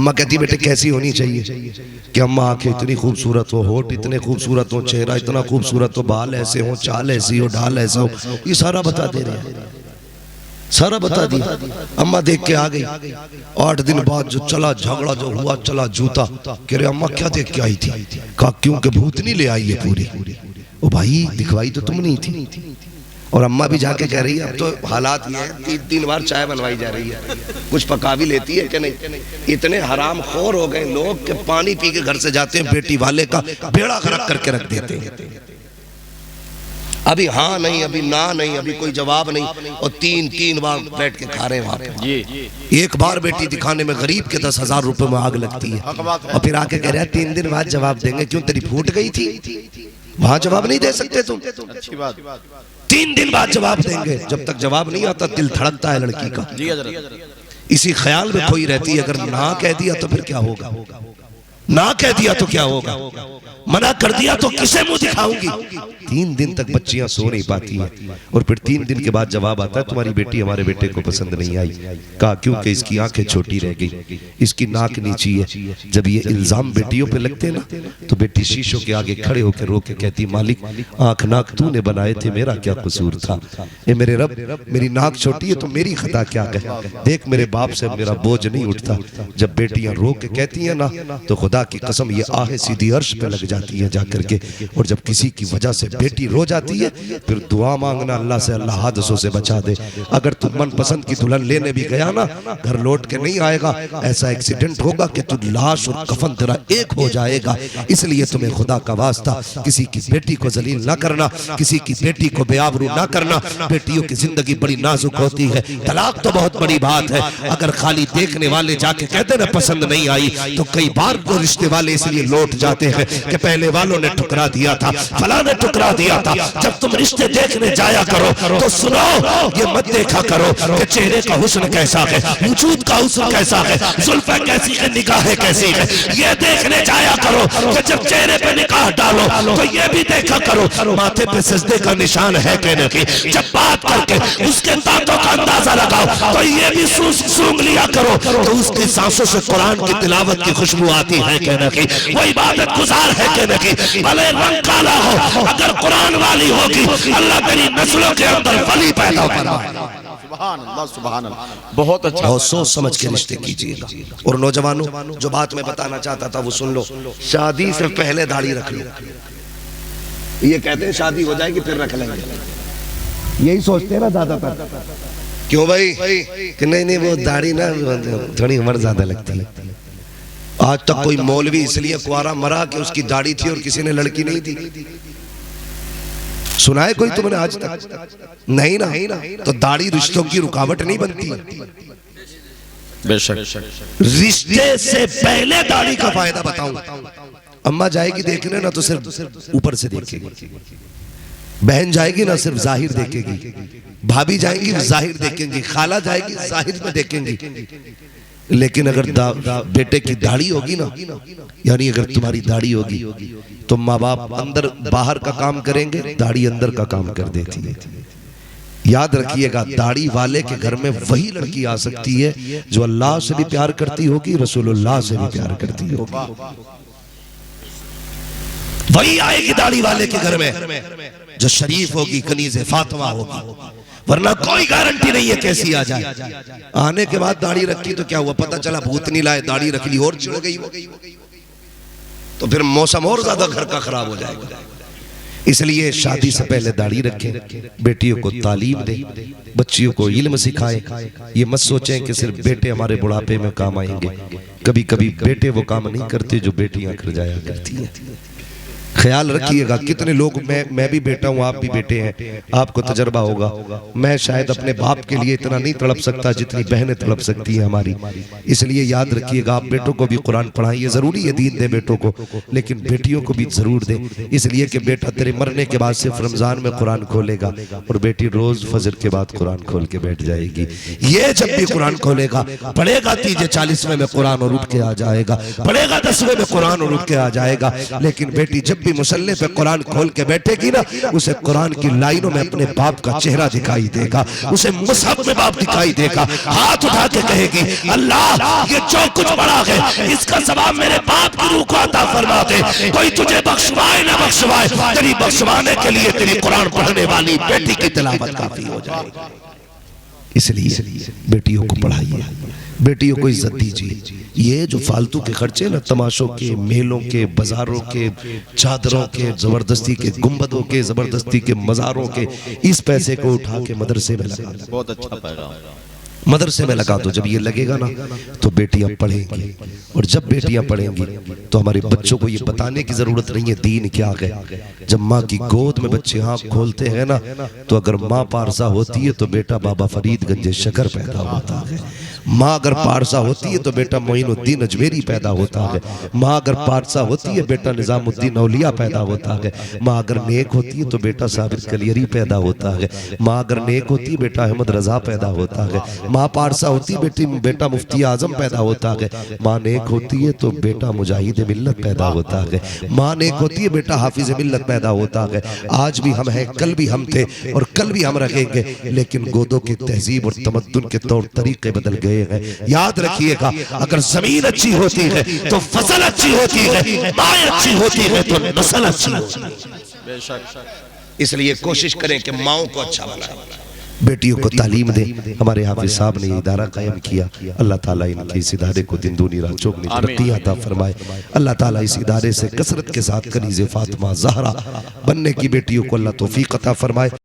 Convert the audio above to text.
अम्मा कहती बेटे कैसी होनी चाहिए कि अम्मा आंखें इतनी खूबसूरत हो, होठ इतने खूबसूरत हो, चेहरा इतना खूबसूरत हो, बाल ऐसे हो, चाल ऐसी हो, ढाल ऐसा हो, ये सारा बता दे रहे हैं, सारा बता दिया। अम्मा देख के आ गई। 8 दिन बाद जो चला झगड़ा जो हुआ, चला जूता, कह रहे अम्मा क्या देख के आई थी? कहा क्योंकि भूतनी ले आई है पूरी। ओ भाई दिखवाई तो तुम नहीं थी। और अम्मा भी जाके कह रही है अब तो हालात ये है 3 बार चाय बनवाई जा रही है, कुछ पका भी लेती है कि नहीं। इतने हराम खोर हो गए लोग कि पानी पी के घर से जाते हैं, बेटी वाले का बेड़ा गर्क करके रख देते हैं। अभी हाँ नहीं, अभी ना नहीं, अभी कोई जवाब नहीं, और 3 बार बैठ के खा रहे हैं वहां पे। एक बार बेटी दिखाने में गरीब के 10,000 रुपए में आग लगती है, और फिर आके कह रहे हैं 3 दिन बाद जवाब देंगे। क्यों, तेरी फूट गई थी, वहां जवाब नहीं दे सकते तुम? अच्छी बात, 3 दिन बाद जवाब देंगे। जब तक जवाब नहीं आता दिल धड़कता है लड़की का, इसी ख्याल में खोई रहती है। अगर ना कह दिया तो फिर क्या होगा, ना कह दिया तो क्या होगा, मना कर दिया तो किसे मुंह दिखाऊंगी। 3 दिन तक बच्चियां सो नहीं पाती हैं, और फिर 3 दिन के बाद जवाब आता है तुम्हारी बेटी हमारे बेटे को पसंद नहीं आई। कहा क्योंकि इसकी आंखें छोटी रह गई, इसकी नाक नीची है। जब ये इल्जाम बेटियों पे लगते ना तो बेटी शीशों के आगे खड़े होकर रो के कहती मालिक आंख नाक तूने बनाए थे, मेरा क्या कसूर था। ये मेरे रब, मेरी नाक छोटी है तो मेरी खता क्या है, देख मेरे बाप से मेरा बोझ नहीं उठता। जब बेटियां रो के कहती है ना तो खुदा की कसम ये आहे सीधी अर्श पे लग जाती है जाकर के। और जब किसी की वजह से बेटी रो जाती है फिर दुआ मांगना अल्लाह से, अल्लाह हादसों से बचा दे। अगर तू मनपसंद की दुल्हन लेने भी गया ना, घर लौट के नहीं आएगा, ऐसा एक्सीडेंट होगा कि तू लाश और कफन तेरा एक हो जाएगा। इसलिए तुम्हें खुदा का वास्ता किसी की बेटी को जलील ना करना, किसी की बेटी को बेआबरू ना करना। बेटियों की जिंदगी बड़ी नाजुक होती है। तलाक तो बहुत बड़ी बात है, अगर खाली देखने वाले जाके कहते ना पसंद नहीं आई तो कई बार तो रिश्ते वाले इसलिए लौट जाते हैं कि पहले वालों ने ठुकरा दिया था, फला ने ठुकरा दिया था। जब तुम रिश्ते देखने जाया करो तो सुनो, ये मत देखा करो कि चेहरे का हुस्न कैसा है, वजूद का हुस्न कैसा है, जुल्फे कैसी है, निगाहें कैसी है। ये देखने जाया करो कि जब चेहरे पे निगाह डालो तो ये भी देखा करो माथे पे सजदे का निशान है कि नहीं। जब बात करके उसके दांतों का अंदाजा लगाओ तो ये भी सूंघ लिया करो तो उसकी सांसों से कुरान की तिलावत की खुशबू आती है कि नहीं, वो इबादत गुजार है कि नहीं। भले रंग काला हो, अगर कुरान वाली होगी अल्लाह तेरी नस्लों के अंदर वली पैदा करेगा। सुभान अल्लाह, सुभान अल्लाह। बहुत अच्छा, बहुत सोच समझ के रिश्ते कीजिएगा। और नौजवानों, जो बात मैं बताना चाहता था वो सुन लो। शादी से पहले दाढ़ी रख लो। ये कहते हैं शादी हो जाएगी फिर रख लेंगे, यही सोचते हैं ना ज्यादातर। क्यों भाई कि नहीं वो दाढ़ी ना थोड़ी उम्र ज्यादा लगती है। आज तक कोई मौलवी इसलिए कुआरा मरा कि उसकी दाढ़ी थी और किसी ने लड़की नहीं दी? सुना है कोई तुमने आज तक? नहीं ना। तो दाढ़ी रिश्तों की रुकावट नहीं बनती। बेशक रिश्ते से पहले दाढ़ी का फायदा बताऊं। अम्मा जाएगी देखने ना तो सिर्फ ऊपर से देखेगी, बहन जाएगी ना सिर्फ जाहिर देखेगी, भाभी जाएंगी जाहिर देखेंगी, खाला जाएगी जाहिर में देखेंगी। लेकिन अगर बेटे की दाढ़ी होगी ना, यानी अगर तुम्हारी दाढ़ी होगी तो माँ बाप अंदर बाहर का काम करेंगे, दाढ़ी अंदर का काम कर देती है। याद रखिएगा, दाढ़ी वाले के घर में वही लड़की आ सकती है जो अल्लाह से भी प्यार करती होगी, रसूलुल्लाह से भी प्यार करती होगी। वही आएगी दाढ़ी वाले के घर में जो शरीफ होगी, कनीज़े फातिमा होगी। वरना कोई गारंटी नहीं है कैसी आ जाए। आने के बाद दाढ़ी रखी तो क्या हुआ, पता चला भूत नहीं लाए, दाढ़ी रख ली और चिढ़ गई तो फिर मौसम और ज्यादा घर का खराब हो जाएगा। इसलिए शादी से पहले दाढ़ी रखें, बेटियों को तालीम दें, बच्चियों को इल्म सिखाएं। ये मत सोचें कि सिर्फ बेटे हमारे बुढ़ापे में काम आएंगे। कभी कभी बेटे वो काम नहीं करते जो बेटियां कर जाया करती हैं। ख्याल रखिएगा। कितने लोग, मैं भी बेटा हूँ, आप भी बेटे हैं, आपको तजर्बा होगा। मैं शायद अपने बाप के लिए इतना नहीं तड़प सकता जितनी बहनें तड़प सकती हैं हमारी। इसलिए याद रखिएगा, आप बेटों को भी कुरान पढ़ाइए। जरूरी है दीन दे बेटों को, लेकिन बेटियों को भी जरूर दे। इसलिए कि बेटा तेरे मरने के बाद सिर्फ रमजान में कुरान खोलेगा और बेटी रोज फजर के बाद कुरान खोल के बैठ जाएगी। ये जब भी कुरान खोलेगा, पढ़ेगा 40वें में कुरान और उठ के आ जाएगा, पढ़ेगा 10वें में कुरान और उठ के आ जाएगा। लेकिन बेटी जब जब भी मुसल्ले पे कुरान खोल के बैठेगी ना, उसे कुरान की लाइनों में अपने बाप का चेहरा दिखाई देगा, उसे मुसहफ में बाप दिखाई देगा। हाथ उठा के कहेगी, अल्लाह ये जो कुछ पढ़ा है इसका सवाब मेरे बाप की रूह को अता फरमा दे। कोई तुझे बख्शवाए ना बख्शवाए, तेरी बख्शवाने के लिए तेरी कुरान पढ़ने वाली बेटी की तिलावत काफी हो जाएगी। इसलिए बेटियों को पढ़ाइए, बेटियों को इज्जत दीजिए। ये जो फालतू के खर्चे ना, तमाशों के, मेलों के, बाजारों के, चादरों के, जबरदस्ती के गुंबदों के, जबरदस्ती के मज़ारों के, इस पैसे को उठा के मदरसे में लगा दो। बहुत अच्छा पैगाम। मदरसे में लगा दो। जब ये लगेगा ना तो बेटियां पढ़ेंगी, और जब बेटियां पढ़ेंगी तो हमारे बच्चों को ये बताने की जरूरत नहीं है दीन क्या है। जब माँ की गोद में बच्चे आँख खोलते हैं ना, तो अगर माँ पारसा होती है तो बेटा बाबा फरीदगंज शकर पैदा होता है। माँ अगर पारसा होती है तो बेटा मोइनुद्दीन अजमेरी पैदा होता है। माँ अगर पारसा होती है बेटा निजामुद्दीन औलिया पैदा होता है। माँ अगर नेक होती है तो बेटा साबिर कलियरी पैदा होता है। माँ अगर नेक होती है बेटा अहमद रजा पैदा होता है। माँ पारसा होती है बेटा मुफ्ती आजम पैदा होता है। माँ नेक होती है तो बेटा मुजाहिद मिल्लत पैदा होता है। माँ नेक होती है बेटा हाफिज मिल्लत पैदा होता है। आज भी हम हैं, कल भी हम थे और कल भी हम रहेंगे, लेकिन गोदों की तहजीब और तमद्दुन के तौर तरीके बदल गए हैं। याद रखिएगा, अगर जमीन अच्छी होती है तो फसल अच्छी होती है, माँ अच्छी होती है तो नस्ल अच्छी होती है। बेशक। इसलिए कोशिश करें कि माओ को अच्छा बनाएं, बेटियों को तालीम दें। हमारे हाफिज साहब ने इदारा कायम किया, अल्लाह ताला इनके इस इदारे को दिन दूनी रात चौगुनी तरक्की अता फरमाए। अल्लाह ताला इस इदारे से कसरत के साथ कनीज़े फातिमा ज़हरा बनने की बेटियों को अल्लाह तौफीक अता फरमाए।